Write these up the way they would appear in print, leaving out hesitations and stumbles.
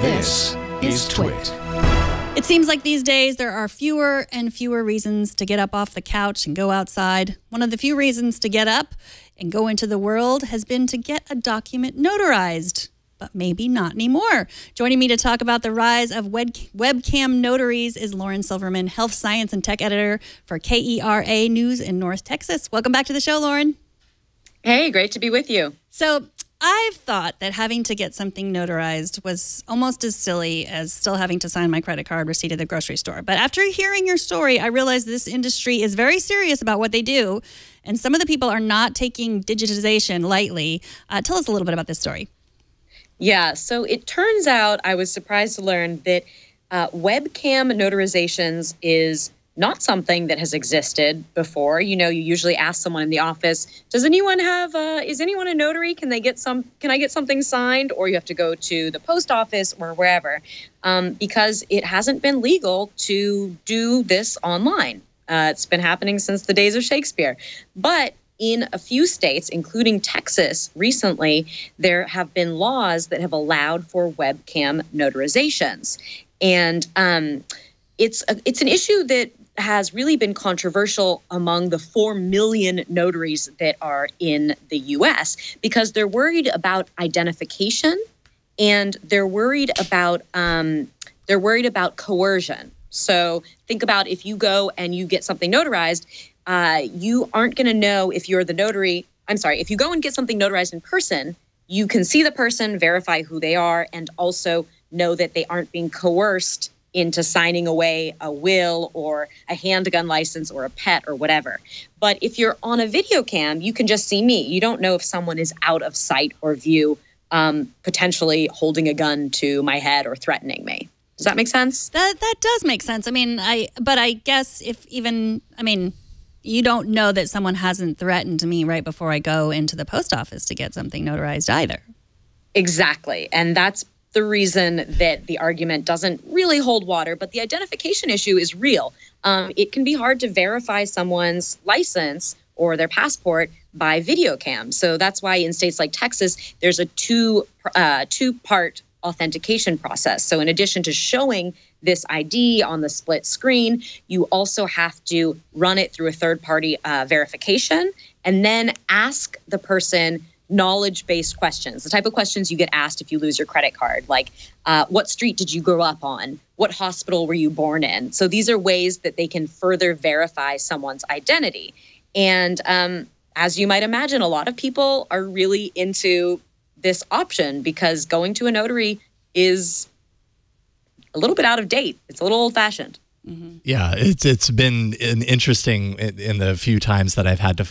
This is TWiT. It seems like these days there are fewer and fewer reasons to get up off the couch and go outside. One of the few reasons to get up and go into the world has been to get a document notarized, but maybe not anymore. Joining me to talk about the rise of webcam notaries is Lauren Silverman, health science and tech editor for KERA News in North Texas. Welcome back to the show, Lauren. Hey, great to be with you. So I've thought that having to get something notarized was almost as silly as still having to sign my credit card receipt at the grocery store. But after hearing your story, I realized this industry is very serious about what they do, and some of the people are not taking digitization lightly. Tell us a little bit about this story. Yeah, so it turns out, I was surprised to learn that webcam notarizations is not something that has existed before. You know, you usually ask someone in the office, does anyone have, is anyone a notary? Can I get something signed? Or you have to go to the post office or wherever, because it hasn't been legal to do this online. It's been happening since the days of Shakespeare. But in a few states, including Texas, recently, there have been laws that have allowed for webcam notarizations. And it's an issue that has really been controversial among the 4 million notaries that are in the U.S. because they're worried about identification and they're worried about coercion. So think about if you go and you get something notarized, you aren't going to know if you're the notary. I'm sorry, if you go and get something notarized in person, you can see the person, verify who they are, and also know that they aren't being coerced into signing away a will or a handgun license or a pet or whatever. But if you're on a video cam, you can just see me. You don't know if someone is out of sight or view, potentially holding a gun to my head or threatening me. Does that make sense? That does make sense. I mean, but I guess you don't know that someone hasn't threatened me right before I go into the post office to get something notarized either. Exactly. And that's the reason that the argument doesn't really hold water, but the identification issue is real. It can be hard to verify someone's license or their passport by video cam. So that's why in states like Texas, there's a two-part authentication process. So in addition to showing this ID on the split screen, you also have to run it through a third-party verification and then ask the person knowledge-based questions, the type of questions you get asked if you lose your credit card, like what street did you grow up on? What hospital were you born in? So these are ways that they can further verify someone's identity. And as you might imagine, a lot of people are really into this option because going to a notary is a little bit out of date. It's a little old-fashioned. Mm-hmm. Yeah, it's been interesting in the few times that I've had to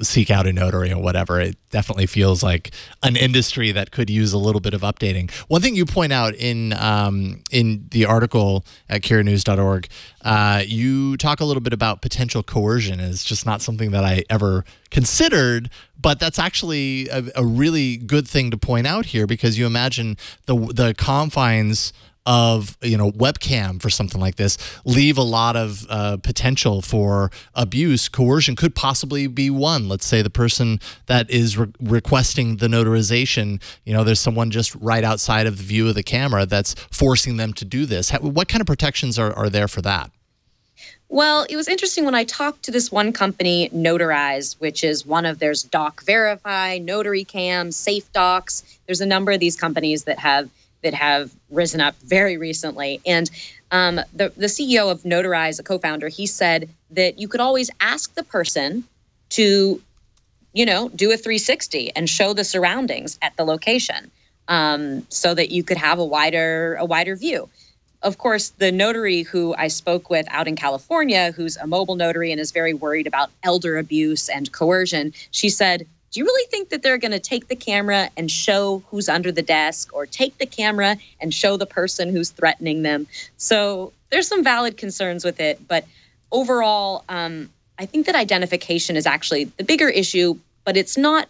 seek out a notary or whatever. It definitely feels like an industry that could use a little bit of updating. One thing you point out in the article at KERAnews.org, you talk a little bit about potential coercion. It's just not something that I ever considered, but that's actually a really good thing to point out here because you imagine the confines of webcam for something like this leave a lot of potential for abuse. Coercion could possibly be one. Let's say the person that is requesting the notarization, there's someone just right outside of the view of the camera that's forcing them to do this. What kind of protections are there for that? Well, it was interesting when I talked to this one company, Notarize, which is there's Doc Verify, Notary Cam, Safe Docs. There's a number of these companies that have risen up very recently. And the CEO of Notarize, a co-founder, he said that you could always ask the person to, do a 360 and show the surroundings at the location so that you could have a wider view. Of course, the notary who I spoke with out in California, who's a mobile notary and is very worried about elder abuse and coercion, she said, do you really think that they're going to take the camera and show who's under the desk or take the camera and show the person who's threatening them? So there's some valid concerns with it. But overall, I think that identification is actually the bigger issue, but it's not,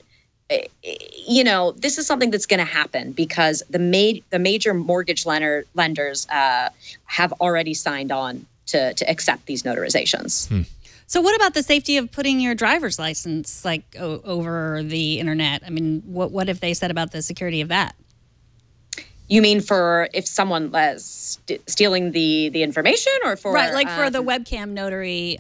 this is something that's going to happen because the major mortgage lenders have already signed on to accept these notarizations. So what about the safety of putting your driver's license over the internet? I mean, what have they said about the security of that? You mean for if someone stealing the information, or for right, like for the webcam notary?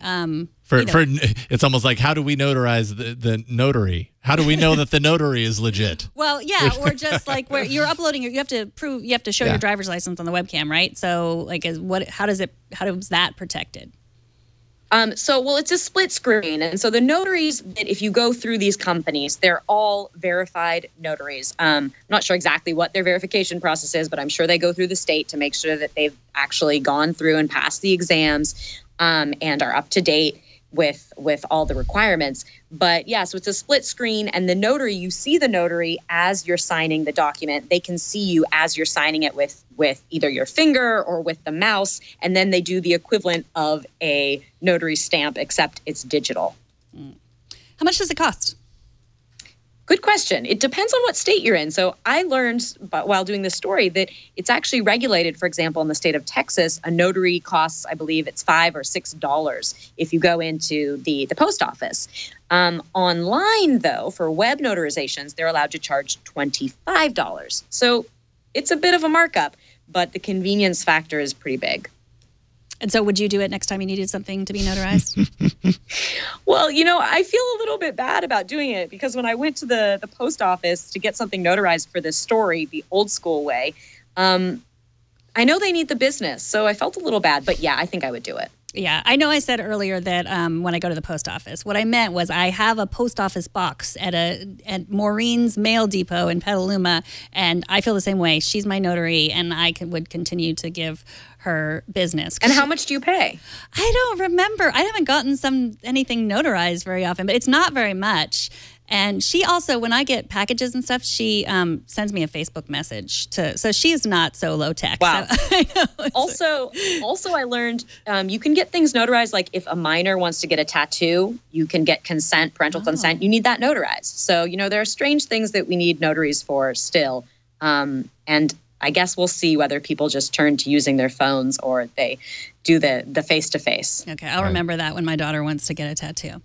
For it's almost like, how do we notarize the notary? How do we know that the notary is legit? Well, yeah, or just like where you're uploading, you have to show your driver's license on the webcam, right? So like, how is that protected? Well, it's a split screen. And so the notaries that if you go through these companies, they're all verified notaries. I'm not sure exactly what their verification process is, but I'm sure they go through the state to make sure that they've actually gone through and passed the exams and are up to date with all the requirements. But yeah, so it's a split screen, and the notary, you see the notary as you're signing the document. They can see you as you're signing it with either your finger or with the mouse, and then they do the equivalent of a notary stamp, except it's digital. How much does it cost? Good question. It depends on what state you're in. So I learned while doing this story that it's actually regulated. For example, in the state of Texas, a notary costs, I believe it's $5 or $6 if you go into the post office. Online, though, for web notarizations, they're allowed to charge $25. So it's a bit of a markup, but the convenience factor is pretty big. And so would you do it next time you needed something to be notarized? Well, I feel a little bit bad about doing it because when I went to the post office to get something notarized for this story, the old school way, I know they need the business. So I felt a little bad. But yeah, I think I would do it. Yeah, I know I said earlier that when I go to the post office, what I meant was I have a post office box at Maureen's Mail Depot in Petaluma, and I feel the same way. She's my notary, and I would continue to give her business. And how much do you pay? I don't remember. I haven't gotten anything notarized very often, but it's not very much. And she also, when I get packages and stuff, she sends me a Facebook message so she is not so low tech. Wow. So, I know. Also, I learned you can get things notarized. Like if a minor wants to get a tattoo, you can get parental consent. You need that notarized. So, there are strange things that we need notaries for still. And I guess we'll see whether people just turn to using their phones or they do the face-to-face. Okay, I'll remember that when my daughter wants to get a tattoo.